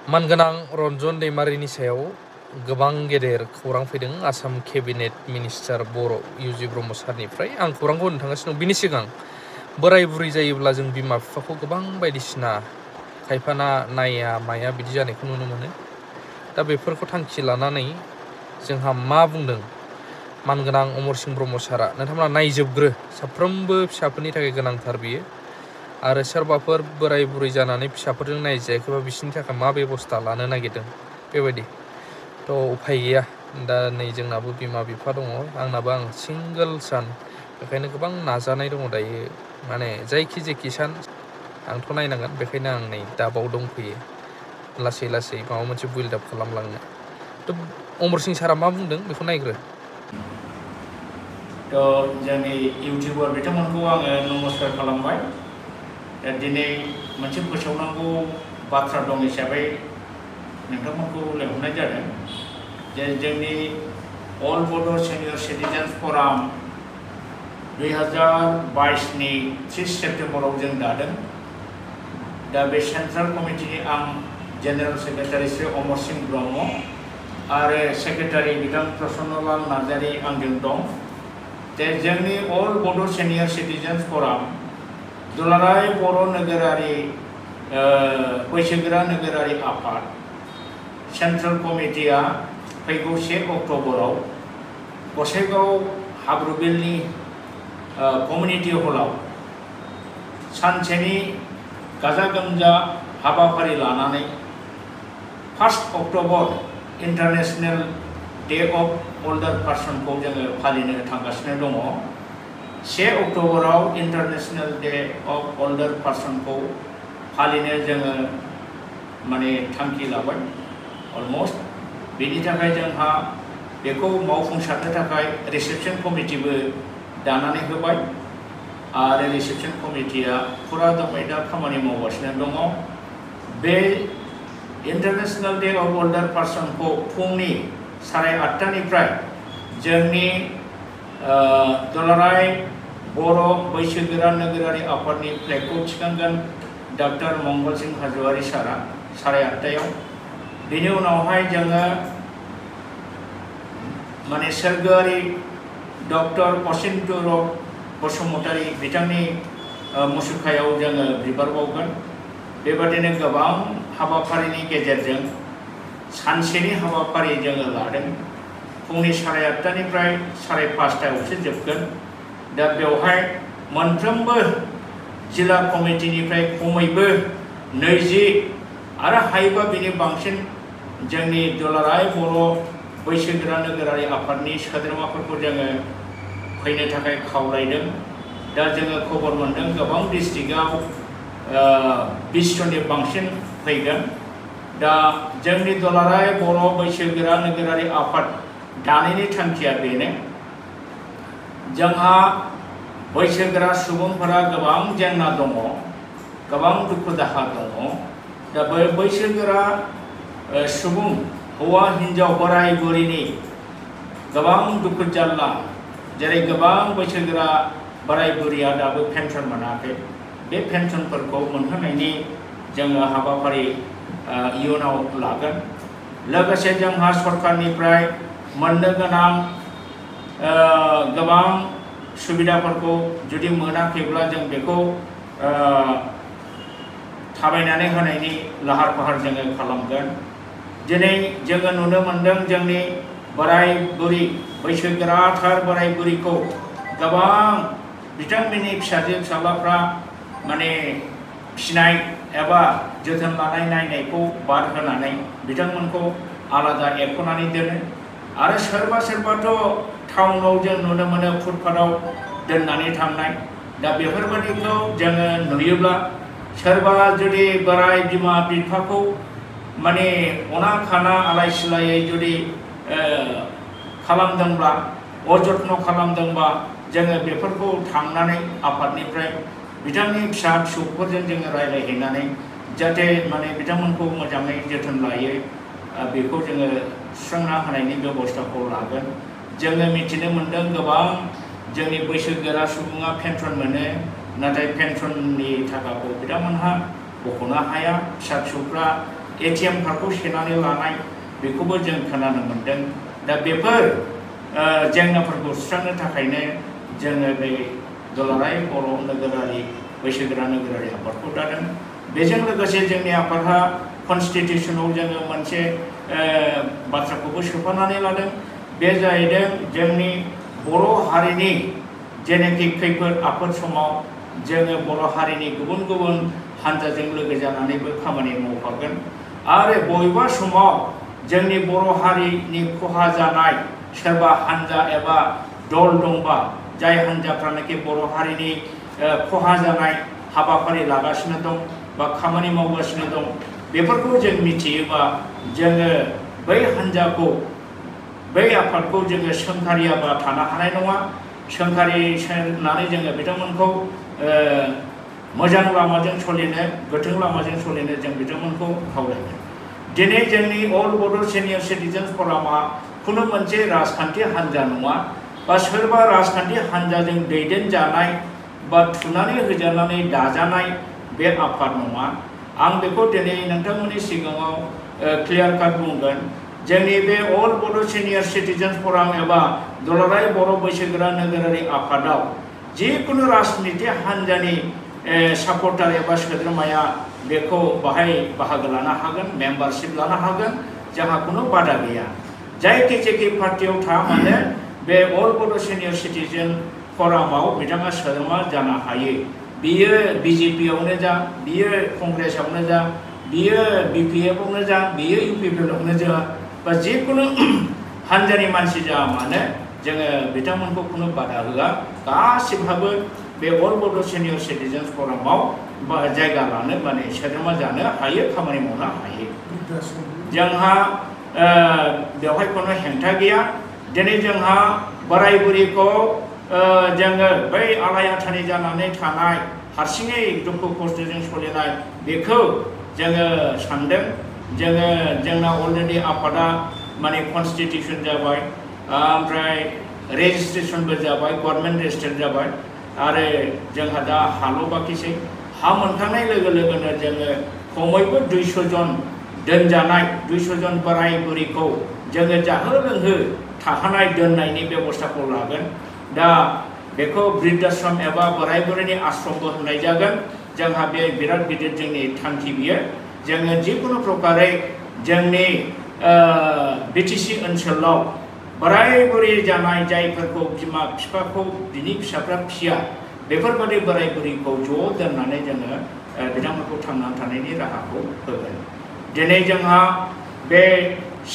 मानगोनां रन्जन दैमारिनि सायाव गोबां गेदेर खौरां फैदों आसाम केबिनेट मिनिस्टार बर' इउ.जि. ब्रह्म सारनिफ्राय। आं खौरांखौ होनो थांगासिनो दं। बिनि सिगां बोराय बुरै जायोब्ला जों बिमा बिफाखौ गोबां बायदिसिना खायफाना नाया माया बिदि जानायखौ नुनो मोनो। दा बेफोरखौ थांखि लानानै जोंहा मा बुंदों मानगोनां अमर सिंह ब्रह्म सारा, नोंथांमोना नायजोबग्रो, साफ्रोमबो फिसाफोरनि थाखाय गोनांथार बियो। आरो सोरबाफोर बोराय बुरै जानानै फिसाफोरजों नायजायाखैबा बिसोरनि थाखाय मा बेबस्था लानो नागिरदों बेबायदि थ' उफाय गैया। दा नै जोंनाबो बिमा बिफा दङ, आंनाबो आं सिंगोल सान, बेखायनो गोबां नाजानाय दङ दायो। माने जायखि जेखि सान आंथ' नायनांगोन, बेखायनो आं नै दाबाव दंफैयो लासै लासै माबा मोनसे बिल्ड आप खालामलांनो। थ' अमर सिंह सारा मा बुंदों बेखौ नायग्रो। थ' जोंनि इउटिउबार बिथांमोनखौ आङो नमस्कार खालामबाय। दा दिनै मोनसे फोसावनांगौ बाथ्रा दं हिसाबै नोंथांमोनखौ लेंहरनाय जादों जे जोंनि अल बड' सिनियर सिटिजेन्स फराम 2022 30 सेप्तेम्बराव जों दादों। दा बे सेन्ट्रेल कमिटिनि आं जेनेरेल सेक्रेटारि श्री अमर सिंह ब्रह्म आरो सेक्रेटारि बिथां प्रसन्नलाल नार्जारि आंजों दं। जे जोंनि अल बड' सिनियर सिटिजेन्स फराम दुलाराय बर' नोगोरारि बैसोगोरा नोगोरारि आफाद सेन्ट्रेल कमिटिया फैगौ 1 अक्ट'बराव गसाइगाव हाब्रुबिलनि कमिउनिटि हलाव सानसेनि गाजा गोमजा हाबाफारि लानानै 1 अक्ट'बर इन्टारनेशनेल डे अफ ओल्डार पार्सनखौ जोङो फालिनो थांगासिनो दङ। 1 अक्ट'बराव इन्टारनेशनेल डे अफ ओल्डार पार्सनखौ फालिनो जोङो माने थांखि लाबाय अलमस्ट। बेनि थाखाय जोंहा बेखौ मावफुंसारनो थाखाय रिसेपसन कमिटिबो दानानै होबाय आरो रिसेपसन कमिटिया फुरा दमै दा खामानि मावगासिनो दङ। बे इन्टारनेशनेल डे अफ ओल्डार पार्सनखौ फुंनि 8:30निफ्राय जोंनि दुलाराय बर' बैसोगोरा नोगोरारि आफादनि फ्लेगखौ थिखांगोन डक्टर मंगल सिंह हाज'वारि सारा 8:30आव। बेनि उनावहाय जोङो माने सोरगोआरि डक्टर असिन्तर बसुमतारी बिथांनि मुसुखायाव जोङो बिबार बावगोन। बेबादिनो गोबां हाबाफारिनि गेजेरजों सानसेनि हाबाफारि जोङो लादों। फुंनि 8:30निफ्राय 5:30आवसो जोबगोन। दा बेवहाय मोनफ्रोमबो जिल्ला कमिटिनिफ्राय खमैबो 20 आरो हायोबा बेनि बांसिन जोंनि दुलाराय बर' बैसोगोरा नोगोरारि आफादनि सोद्रोमाफोरखौ जोङो फैनो थाखाय खावलायदों। दा जोङो खबर मोनदों गोबां डिस्ट्रिक्टआव 20 जननि बांसिन फैगोन। दा जोंनि दुलाराय बर' बैसोगोरा नोगोरारि आफाद दानायनि थांखिया बेनो, जोंहा बैसोगोरा सुबुंफोरा गोबां जेंना दङ, गोबां दुखु दाहा दङ। दा बै बैसोगोरा सुबुं हौवा हिन्जाव बोराय बुरैनि गोबां दुखु जारला, जेरै गोबां बैसोगोरा बोराय बुरैया दाबो पेन्सन मोनाखै। बे पेन्सनफोरखौ मोनहोनायनि जोङो हाबाफारि इयुनाव लागोन। लोगोसे जोंहा सरकारनिफ्राय मोननो गोनां गोबां सुबिदाफोरखौ जुदि मोनाखैब्ला जों बेखौ थाबायनानै होनायनि लाहार फाहार जोङो खालामगोन। दिनै जोङो नुनो मोनदों जोंनि बोराय बुरै बैसोगोराथार बोराय बुरैखौ गोबां बिथांमोननि फिसाजो फिसाज्लाफ्रा माने फिनाय एबा जोथोन लानाय नायनायखौ बाद होनानै बिथांमोनखौ आलादा एरख'नानै दोनो। आरो सोरबा सोरबाथ' टाउनाव जों नुनो मोनो फुटपाथआव दोननानै थांनाय। दा बेफोरबायदिखौ जोङो नुयोब्ला सोरबा जुदि बोराय बिमा बिफाखौ माने अना खाना आलाय सिलायै जुदि खालामदोंब्ला, अजत्न खालामदोंबा, जोङो बेफोरखौ थांनानै आफादनिफ्राय बिथांनि फिसा फिसौफोरजों जोङो रायज्लायहैनानै जाहाथे माने बिथांमोनखौ मोजाङै जोथोन लायो बेखौ जोङो सुस्रांना होनायनि बेबस्थाखौ लागोन। जोङो मिथिनो मोनदों गोबां जोंनि बैसोगोरा सुबुङा पेन्सन मोनो, नाथाय पेन्सननि थाखाखौ बिथांमोनहा बख'नो हाया। फिसा फिसौफ्रा ATM कार्डखौ सेनानै लानाय बेखौबो जों खोनानो मोनदों। दा बेफोर जेंनाफोरखौ सुस्रांनो थाखायनो जोङो बे दुलाराय बर' नोगोरारि बैसोगोरा नोगोरारि आफादखौ दादों। बेजों लोगोसे जोंनि आफादहा कनस्टिटिउसनाव जोङो मोनसे बाथ्राखौबो सोफानानै लादों। बे जाहैदों जोंनि बर' हारिनि जेनाखि खैफोद आफोद समाव जोङो बर' हारिनि गुबुन गुबुन हानजाजों लोगो जानानैबो खामानि मावफागोन आरो बबेबा समाव जोंनि बर' हारिनि खहा जानाय सोरबा हानजा एबा दल दंबा जाय हानजाफ्रानोखि बर' हारिनि खहा जानाय हाबाफारि लागासिनो दं बा खामानि मावगासिनो दं बेफोरखौ जों मिथियोबा जोङो बै हानजाखौ बै आफादखौ जोङो सोंखारियाबा थानो हानाय नङा। सोंखारिनानै जोङो बिथांमोनखौ मोजां लामाजों सलिनो गोथों लामाजों सलिनो जों बिथांमोनखौ खावलायगोन। दिनै जोंनि अल बड' सिनियर सिटिजेन्स फरामा खुनु मोनसे राजखान्थि हानजा नङा बा सोरबा राजखान्थि हानजाजों दैदेनजानाय बा थुनानै होजानानै दाजानाय बे आफाद नङा। आं बेखौ दिनै नोंथांमोननि सिगाङाव क्लियार काट बुंगोन। जोंनि बे अल बड' सिनियर सिटिजेन्स फराम एबा दुलाराय बर' बैसोगोरा नोगोरारि आफादाव जिखुनु राजनिति हानजानि सापर्टार एबा सोद्रोमाया बेखौ बाहाय बाहागो लानो हागोन, मेम्बारशिप लानो हागोन, जोंहा खुनु बादा गैया। जायखि पार्टियाव थाया मानो बे अल बड' सिनियर सिटिजेन फरामाव बिथाङा सोद्रोमा जानो हायो। बियो BJP-आवनो जा, बियो कंग्रेसआवनो जा, बियो BPF-आवनो जा, बियो UPPL-आवनो जा बा जिखुनु हानजानि मानसि जा मानो जोङो बिथांमोनखौ खुनु बादा होआ। गासिबहाबो बे अल बड' सिनियर सिटिजेन्स फरामाव जायगा लानो माने सोद्रोमा जानो हायो, खामानि मावनो हायो। जोंहा बेवहाय खुनु हेंथा गैया। दिनै जोंहा बोराय बुरिखौ जोङो बै आलाय आथानि जानानै थानाय हारसिङै दुखु खस्थ'जों सोलिनाय बेखौ जोङो सानदों। जोंना अलरेडि आफादा माने कनस्टिटिउसन जाबाय, ओमफ्राय रेजिस्ट्रेसनबो जाबाय, गभर्नमेन्ट रेजिस्टार जाबाय आरो जोंहा दा हाल' बाखिसै। हा मोनखांनाय लोगो लोगोनो जोङो खमैबो 200 जन दोनजानाय 200 जन बोराय बुरिखौ जोङो जाहो लोंहो थाखानाय दोननायनि बेबस्थाखौ लागोन। दा बेखौ बृद्धाश्रम एबा बोराय बुरिनि आश्रमबो होनाय जागोन। जोंहा बे बिराद गिदिर जोंनि थांखि बियो। जोङो जिखुनु प्रकारै जोंनि BTC ओनसोलाव बोराय बुरि जानाय जायफोरखौ बिमा बिफाखौ बिनि फिसाफ्रा फिया बेफोरबादि बोराय बुरिखौ ज' दोननानै जोङो बिथांमोनखौ थांनानै थानायनि राहाखौ होगोन। दिनै जोंहा बे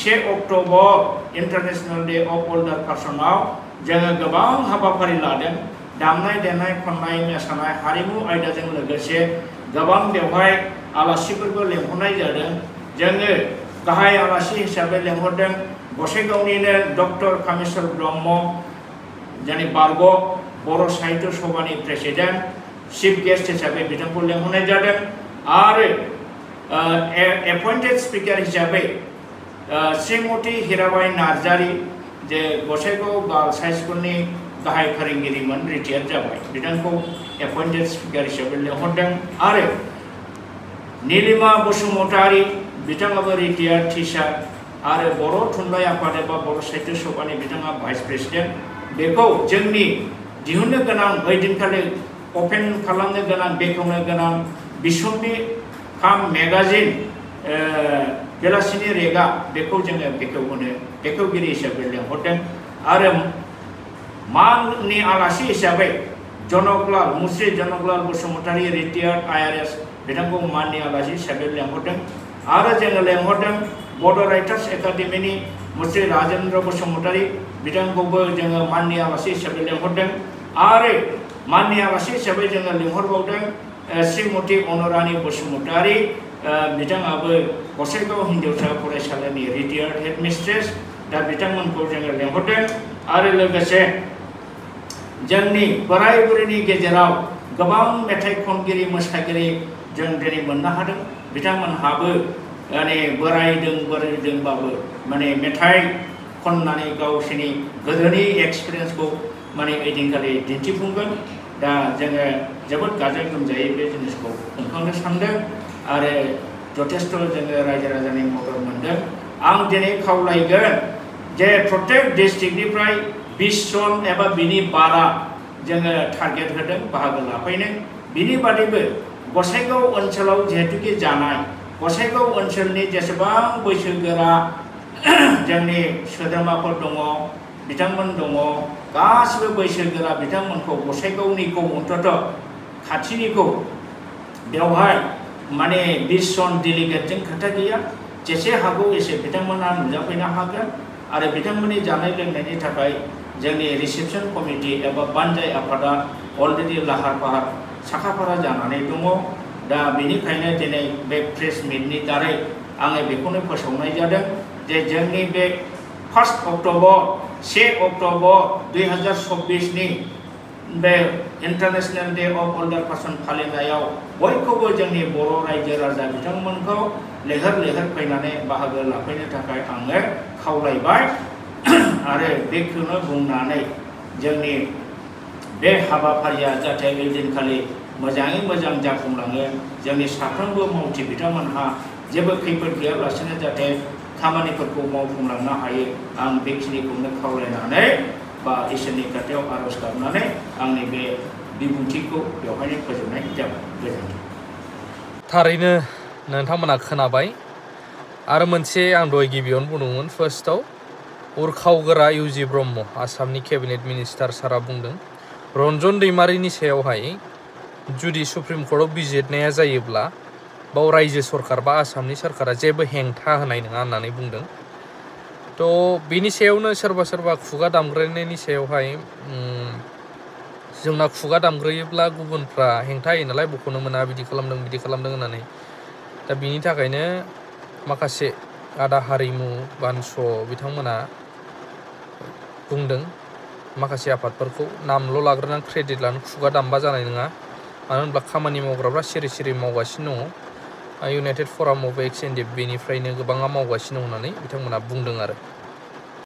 1 अक्ट'बर इन्टारनेशनेल डे अफ अल्डार पार्सनाव जोङो गोबां हाबाफारि लादों। दामनाय देनाय खननाय मोसानाय हारिमु आयदाजों लोगोसे गोबां बेवहाय आलासिफोरबो लेंहरनाय जादों। जोङो गाहाय आलासि हिसाबै लेंहरदों गसाइगावनिनो डक्टर कामेश्वर ब्रह्म जानि बारग' बर' साहित्य सभानि प्रेसिडेन्ट चिफ गेस्ट हिसाबै बिथांखौ लेंहरनाय जादों आरो एपइन्टेड स्पिकार हिसाबै श्रीमती हिराबाई नार्जारी जे गसाइगाव गार्ल्स हाई स्कुलनि गाहाय फोरोंगिरिमोन रिटायार्ड जाबाय बिथांखौ एपइन्टेड स्पिकार हिसाबै लेंहरदों आरो नीलिमा बसुमतारी बिथाङाबो रिटायार्ड टिचार आरो बर' थुनलाइ आफाद एबा बर' साहित्य सभानि बिथाङा भाइस प्रेसिडेन्ट बेखौ जोंनि दिहुननो गोनां बै दिनखालि अपेन खालामनो गोनां बेखेवनो गोनां बिसम्बि खाम मेगाजिन बेलासिनि रेगा बेखौ जोङो बेखेवहोनो बेखेवगिरि हिसाबै लेंहरदों आरो माननि आलासि हिसाबै जनकलाल मुस्रि जनकलाल बसुमतारी रिटायार्ड IRS बिथांखौ माननि आलासि हिसाबै लेंहरदों आरो जोङो लेंहरदों बड' राइटार्स एकाडेमिनि मुस्रि राजेन्द्र बसुमतारी बिथांखौबो जोङो माननि आलासि हिसाबै लेंहरदों आरो माननि आलासि हिसाबै जोङो लेंहरबावदों श्रीमती अनुरानी बसुमतारी बिथाङाबो गसाइगाव हिन्जावसा फरायसालिनि रिटायार्ड हेडमिस्ट्रेस दा बिथांमोनखौ जोङो लेंहरदों आरो लोगोसे जोंनि बोराय बुरिनि गेजेराव गोबां मेथाइ खनगिरि मोसागिरि जों दिनै मोननो हादों बिथांमोनहाबो माने बोरायदोंबाबो माने मेथाइ खननानै गावसोरनि गोदोनि एक्सपिरियेन्सखौ माने ओइदिनखालि दिन्थिफुंगोन दा जोङो जोबोद गाजा गोमजायै बे जिनिसखौ खुंखांनो सानदों आरो जथेस्थ जोङो रायजो राजानि मदद मोनदों आं दिनै खावलायगोन जे प्रत्येक डिस्ट्रिक्टनिफ्राय 20 जन एबा बिनि बारा जोङो टारगेट होदों बाहागो लाफैनो बिनि बादैबो गसाइगाव ओनसोलाव जिहेतुकि जानाय गसाइगाव ओनसोलनि जेसेबां बैसोगोरा जोंनि सोद्रोमाफोर दङ बिथांमोन दङ गासिबो बैसोगोरा बिथांमोनखौ गसाइगावनिखौ अन्तत खाथिनिखौ बेवहाय माने 20 जन डेलिगेटजों खोथा गैया जेसे हागौ एसे बिथांमोना नुजाफैनो हागोन आरो बिथांमोननि जानाय लोंनायनि थाखाय जोंनि रिसेपसन कमिटि एबा बानजाय आफादा अलरेडि लाहार फाहार साखाफारा जानानै दङ दा बेनिखायनो दिनै बे प्रेस मिटनि दारै आङो बेखौनो फोसावनाय जादों जे जोंनि बे 1 अक्ट'बर 1 अक्ट'बर 2024 नि बे international day of older person फालिनायाव बयखौबो जोंनि बर' रायजो राजा बिथांमोनखौ लैहोर लैहोर फैनानै बाहागो लाफैनो थाखाय आङो खावलायबाय आरो बेखौनो बुंनानै जोंनि बे हाबाफारिया जाहाथे बे दिनखालि मोजाङै मोजां जाफुंलाङो जोंनि साफ्रोमबो मावथि बिथांमोनहा जेबो खैफोद गैयालासेनो जाहाथे खामानिफोरखौ मावफुंलांनो हायो आं बेखिनिखौनो खावलायनानै बा इसोरनि खाथियाव आरज गाबनानै आंनि बे बिबुंथिखौ बेवहायनो फोजोबनाय जाबाय गोजोन्थों थारैनो नोंथांमोना खोनाबाय आरो मोनसे आं दहाय गिबियावनो बुंदोंमोन फार्स्टआव उरखावगोरा इउजि ब्रह्म आसामनि केबिनेट मिनिस्टार सारा बुंदों रन्जन दैमारिनि सायावहाय जुदि सुप्रिम कर्टआव बिजिरनाया जायोब्ला बाव रायजो सरकार बा आसामनि सरकारा जेबो हेंथा होनाय नङा होननानै बुंदों तो बेनि सायावनो सोरबा सोरबा खुगा दामग्रायनायनि सायावहाय जोंना खुगा दामग्रोयोब्ला गुबुनफ्रा हेंथा होयो नालाय बख'नो मोना बिदि खालामदों होननानै दा बिनि थाखायनो माखासे आदा हारिमु बानस' बिथांमोना बुंदों माखासे आफादफोरखौ नामल' लाग्रोनानै क्रेडिट लानो खुगा दामबा जानाय नङा मानो होनब्ला खामानि मावग्राफ्रा सिरि सिरि मावगासिनो दङ united from of X N D F बेनिफ्रायनो गोबाङा मावगासिनो दं होननानै बिथांमोना बुंदों आरो